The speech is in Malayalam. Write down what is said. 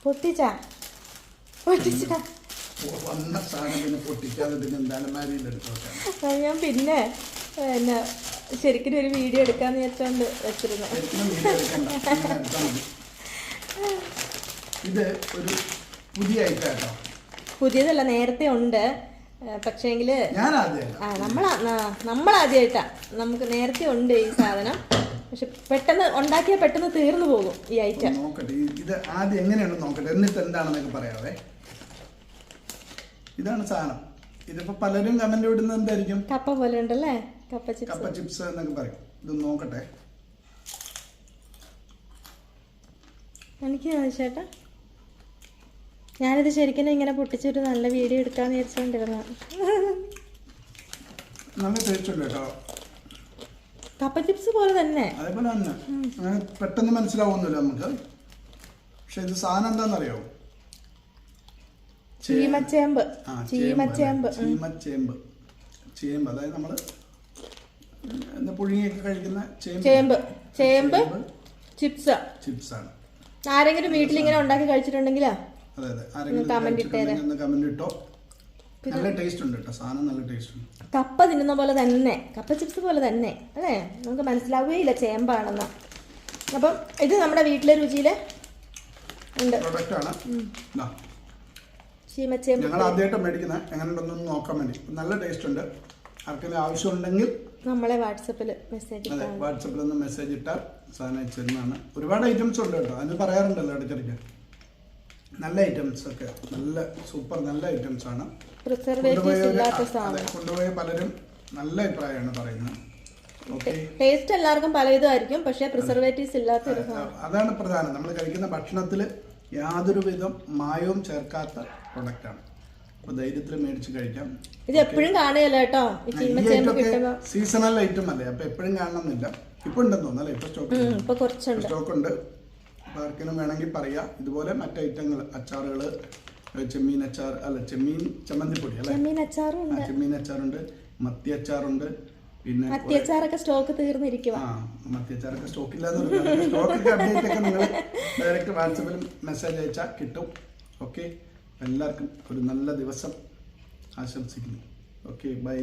പൊട്ടിച്ചാ വന്ന സാധനം പൊട്ടിക്കാതെ ഞാൻ പിന്നെ ശരിക്കും ഒരു വീഡിയോ എടുക്കാന്ന് വെച്ചോണ്ട് വെച്ചിരുന്നത്. ഇത് ഒരു പുതിയ ഐറ്റം. പുതിയതല്ല, നേരത്തെ ഉണ്ട്. പക്ഷേങ്കില് നമ്മളാദ്യമായിട്ടാ. നമുക്ക് നേരത്തെ ഉണ്ട് ഈ സാധനം. പക്ഷെ പെട്ടെന്ന് ഉണ്ടാക്കിയാൽ പെട്ടെന്ന് തീർന്നു പോകും ഈ ഐറ്റം. നോക്കട്ടെ, ഇത് ആദ്യം എങ്ങനെയാണെന്ന് നോക്കട്ടെ, എന്നിട്ട് എന്താണെന്നൊക്കെ പറയാവേ. ഇതാണ് സാധനം. ഇതിപ്പോ പലരും കമന്റ് ഇടുന്നത് എന്തായിരിക്കും? കപ്പ പോലെ ഉണ്ടല്ലേ, കപ്പ ചിപ്സ് എന്നൊക്കെ പറയും. ഇത് നോക്കട്ടെ. എനിക്ക് ചേട്ടാ, ഞാനിത് ശരിക്കും ഇങ്ങനെ പൊട്ടിച്ചൊരു നല്ല വീഡിയോ എടുക്കാന്ന് വിചാരിച്ചോണ്ടിരുന്ന. നല്ല ടേസ്റ്റ് ഉണ്ട് കേട്ടോ. കപ്പ ചിപ്സ് പോലെ തന്നെ, അതേപോലെ തന്നെ. അങ്ങനെ പെട്ടെന്ന് മനസ്സിലാവുന്നില്ല നമുക്ക്. പക്ഷെ ഇത് സാധനം എന്താണെന്നറിയോ? ചീമച്ചേമ്പ്. അതായത് നമ്മള് പുഴുങ്ങിയൊക്കെ കഴിക്കുന്ന ചേമ്പ് ചിപ്സ് ആണ്. ആരെങ്കിലും വീട്ടിൽ ഇങ്ങനെ ഉണ്ടാക്കി കഴിച്ചിട്ടുണ്ടെങ്കിലോ കമന്റ് ഇട്ടോ. നല്ല ടേസ്റ്റ് ഉണ്ട് കേട്ടോ, സാധനം നല്ല ടേസ്റ്റ് ഉണ്ട്. കപ്പ തിന്നുന്ന പോലെ തന്നെ, കപ്പ ചിപ്സ് പോലെ തന്നെ അല്ലേ, നമുക്ക് മനസ്സിലാവുകയില്ല ചേമ്പാണെന്ന്. അപ്പം ഇത് നമ്മുടെ വീട്ടിലെ രുചിയില് ഉണ്ട്. ചീമച്ചേമ്പ് ഞങ്ങൾ ആദ്യമായിട്ട് മേടിക്കുന്നത് എങ്ങനെയുണ്ടെന്നൊന്ന് നോക്കാൻ വേണ്ടി. നല്ല ടേസ്റ്റ് ഉണ്ട്. ആർക്കെങ്കിലും ആവശ്യമുണ്ടെങ്കിൽ നമ്മളെ വാട്സപ്പിലൊന്ന് മെസ്സേജ് ഇട്ടാൽ സാധനം അയച്ചിരുന്നതാണ്. ഒരുപാട് ഐറ്റംസ് ഉണ്ട് കേട്ടോ, അതിന് പറയാറുണ്ടല്ലോ ഇടയ്ക്കിടയ്ക്ക്. നല്ല ഐറ്റംസ് ഒക്കെ, നല്ല സൂപ്പർ നല്ല ഐറ്റംസ് ആണ്. കൊണ്ടുപോയ പലരും നല്ല അഭിപ്രായമാണ് പറയുന്നത്. ടേസ്റ്റ് എല്ലാവർക്കും പലവിധമായിരിക്കും, പക്ഷേ പ്രിസർവേറ്റീവ്സ് ഇല്ലാത്ത. അതാണ് പ്രധാനം. നമ്മൾ കഴിക്കുന്ന ഭക്ഷണത്തിൽ യാതൊരു വിധം മായവും ചേർക്കാത്ത പ്രൊഡക്റ്റാണ്. അപ്പോൾ ധൈര്യത്തിൽ മേടിച്ച് കഴിക്കാം. ഇത് എപ്പോഴും കാണുകയല്ല കേട്ടോ, സീസണൽ ഐറ്റം അല്ലേ, അപ്പോൾ എപ്പോഴും കാണണമെന്നില്ല. ഇപ്പോൾ ഉണ്ടെന്ന് തോന്നുന്നല്ലേ, ഇപ്പോൾ സ്റ്റോക്ക് ഉണ്ട്. അപ്പോൾ ആർക്കെങ്കിലും വേണമെങ്കിൽ പറയാം. ഇതുപോലെ മറ്റ് ഐറ്റങ്ങൾ, അച്ചാറുകൾ, ചെമ്മീൻ അച്ചാർ അല്ല ചെമ്മീൻ ചമ്മന്തിപ്പൊടി അല്ലേ, ചെമ്മീൻ അച്ചാറുണ്ട്, മത്തി അച്ചാറുണ്ട്. പിന്നെ മത്തിയച്ചാറൊക്കെ സ്റ്റോക്ക് തീർന്നിരിക്കുക. മത്തിയച്ചാറൊക്കെ സ്റ്റോക്കില്ലാന്ന് പറഞ്ഞാൽ സ്റ്റോക്കൊക്കെ അപ്ഡേറ്റ് ഒക്കെ നിങ്ങൾ ഡയറക്റ്റ് വാട്സപ്പിൽ മെസ്സേജ് അയച്ചാൽ കിട്ടും. ഓക്കെ, എല്ലാവർക്കും ഒരു നല്ല ദിവസം ആശംസിക്കുന്നു. Okay, by.